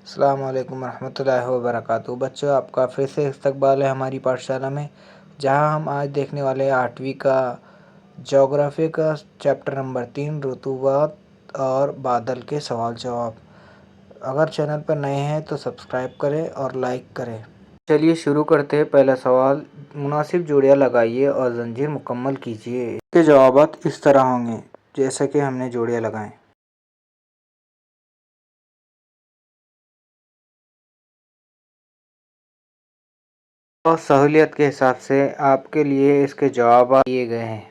السلام علیکم ورحمۃ اللہ وبرکاتہ۔ بچوں، آپ کا پھر سے استقبال ہے ہماری پاٹھشالہ میں، جہاں ہم آج دیکھنے والے ہیں 8ویں کا جغرافی کا چیپٹر نمبر 3 رطوبات اور بادل کے سوال جواب۔ اگر چینل پر نئے ہیں تو سبسکرائب کریں اور لائک کریں۔ چلیے شروع کرتے ہیں۔ پہلا سوال، مناسب جوڑیاں لگائیے اور زنجیر مکمل کیجیے۔ اس کے جوابات اس طرح ہوں گے جیسا کہ ہم نے جوڑیاں لگائیں۔ اور سہولیت کے حساب سے آپ کے لیے اس کے جوابات دیے گئے ہیں۔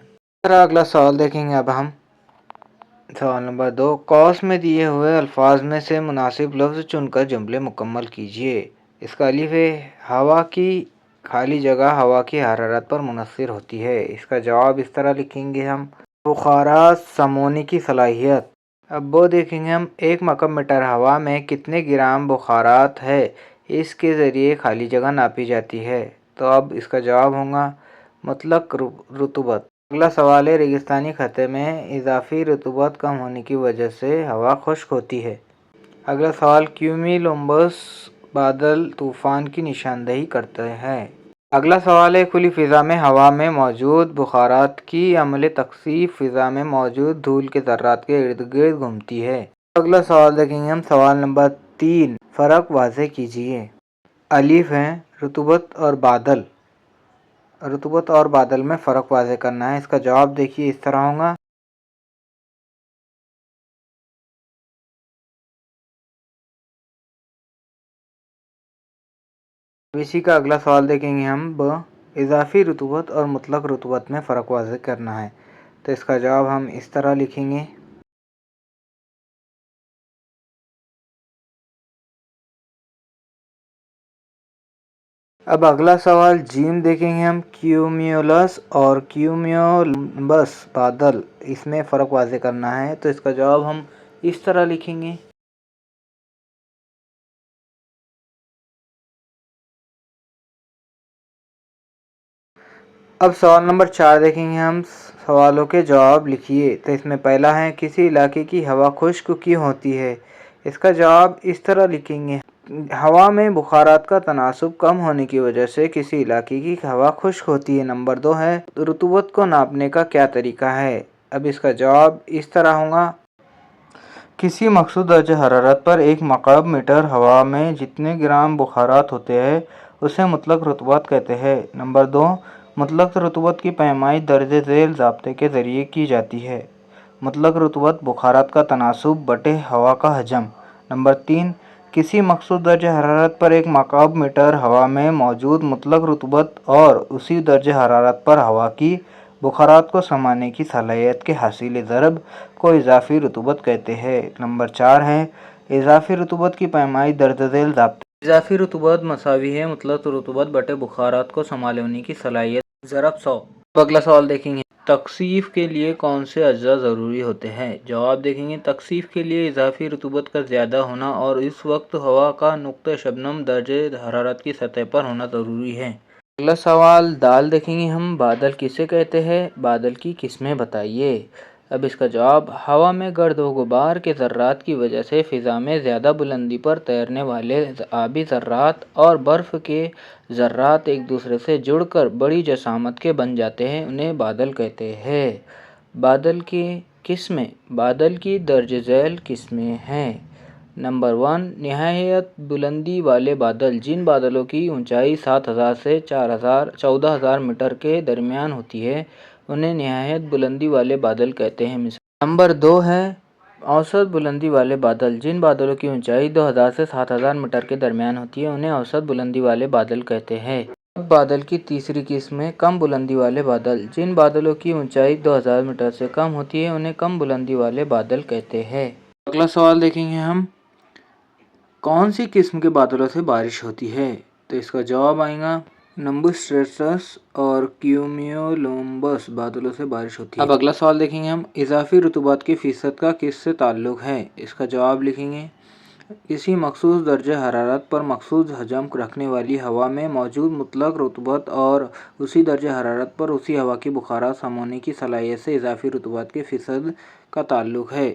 اگلا سوال دیکھیں گے اب ہم۔ سوال نمبر 2، قوس میں دیے ہوئے الفاظ میں سے مناسب لفظ چن کر جملے مکمل کیجیے۔ اس کا الف ہے، ہوا کی خالی جگہ ہوا کی حرارت پر منحصر ہوتی ہے۔ اس کا جواب اس طرح لکھیں گے ہم، بخارات سمونے کی صلاحیت۔ اب وہ دیکھیں گے ہم، 1 مکعب میٹر ہوا میں کتنے گرام بخارات ہے، اس کے ذریعے خالی جگہ ناپی جاتی ہے۔ تو اب اس کا جواب ہوگا مطلق رطوبت۔ اگلا سوال ہے، ریگستانی خطے میں اضافی رطوبت کم ہونے کی وجہ سے ہوا خشک ہوتی ہے۔ اگلا سوال، کیومیلومبس بادل طوفان کی نشاندہی کرتے ہیں۔ اگلا سوال ہے، کھلی فضا میں ہوا میں موجود بخارات کی عمل تکثیف فضا میں موجود دھول کے ذرات کے ارد گرد گھومتی ہے۔ اگلا سوال دیکھیں گے ہم، سوال نمبر 3، فرق واضح کیجیے۔ الف ہے، رطوبت اور بادل۔ رطوبت اور بادل میں فرق واضح کرنا ہے۔ اس کا جواب دیکھیے اس طرح ہوگا۔ اسی کا اگلا سوال دیکھیں گے ہم، اضافی رطوبت اور مطلق رطوبت میں فرق واضح کرنا ہے۔ تو اس کا جواب ہم اس طرح لکھیں گے۔ اب اگلا سوال جیم دیکھیں گے ہم، کیومیولس اور کیومیولمبس بادل، اس میں فرق واضح کرنا ہے۔ تو اس کا جواب ہم اس طرح لکھیں گے۔ اب سوال نمبر 4 دیکھیں گے ہم، سوالوں کے جواب لکھیے۔ تو اس میں پہلا ہے، کسی علاقے کی ہوا خشک کیوں ہوتی ہے؟ اس کا جواب اس طرح لکھیں گے، ہوا میں بخارات کا تناسب کم ہونے کی وجہ سے کسی علاقے کی ہوا خشک ہوتی ہے۔ نمبر 2 ہے، رطوبت کو ناپنے کا کیا طریقہ ہے؟ اب اس کا جواب اس طرح ہوگا، کسی مخصوص درجہ حرارت پر 1 مکعب میٹر ہوا میں جتنے گرام بخارات ہوتے ہیں اسے مطلق رطوبت کہتے ہیں۔ نمبر 2، مطلق رطوبت کی پیمائی درجہ ذیل ضابطے کے ذریعے کی جاتی ہے۔ مطلق رطوبت بخارات کا تناسب بٹے ہوا کا حجم۔ نمبر 3، کسی مخصوص درجہ حرارت پر 1 مکعب میٹر ہوا میں موجود مطلق رطوبت اور اسی درجہ حرارت پر ہوا کی بخارات کو سمانے کی صلاحیت کے حاصل ضرب کو اضافی رطوبت کہتے ہیں۔ نمبر 4 ہے، اضافی رطوبت کی پیمائی درجہ ذیل ضابطے۔ اضافی رطوبت مساوی ہے مطلق رطوبت بٹے بخارات کو سنبھالنے کی صلاحیت ضرب 100۔ اب اگلا سوال دیکھیں گے، تکثیف کے لیے کون سے اجزاء ضروری ہوتے ہیں؟ جواب دیکھیں گے، تکثیف کے لیے اضافی رطوبت کا زیادہ ہونا اور اس وقت ہوا کا نقطہ شبنم درجہ حرارت کی سطح پر ہونا ضروری ہے۔ اگلا سوال دال دیکھیں گے ہم، بادل کسے کہتے ہیں؟ بادل کی قسمیں بتائیے۔ اب اس کا جواب، ہوا میں گرد و غبار کے ذرات کی وجہ سے فضا میں زیادہ بلندی پر تیرنے والے آبی ذرات اور برف کے ذرات ایک دوسرے سے جڑ کر بڑی جسامت کے بن جاتے ہیں، انہیں بادل کہتے ہیں۔ بادل کی قسمیں، بادل کی درج ذیل قسمیں ہیں۔ نمبر 1، نہایت بلندی والے بادل، جن بادلوں کی اونچائی 7000 سے 14000 میٹر کے درمیان ہوتی ہے انہیں نہایت بلندی والے بادل کہتے ہیں۔ نمبر 2 ہے اوسط بلندی والے بادل، جن بادلوں کی اونچائی 2000 سے 7000 میٹر کے درمیان ہوتی ہے انہیں اوسط بلندی والے بادل کہتے ہیں۔ اب بادل کی تیسری قسم ہے کم بلندی والے بادل، جن بادلوں کی اونچائی 2000 میٹر سے کم ہوتی ہے انہیں کم بلندی والے بادل کہتے ہیں۔ اگلا سوال دیکھیں گے ہم، کون سی قسم کے بادلوں سے بارش ہوتی ہے؟ تو اس کا جواب آئے گا، نمبس سٹریٹس اور کیومیولومبس بادلوں سے بارش ہوتی ہے۔ اب اگلا سوال دیکھیں گے ہم، اضافی رطوبت کی فیصد کا کس سے تعلق ہے؟ اس کا جواب لکھیں گے، کسی مخصوص درجہ حرارت پر مخصوص حجم رکھنے والی ہوا میں موجود مطلق رطوبت اور اسی درجہ حرارت پر اسی ہوا کی بخارات سمونے کی صلاحیت سے اضافی رطوبت کی فیصد کا تعلق ہے۔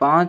5,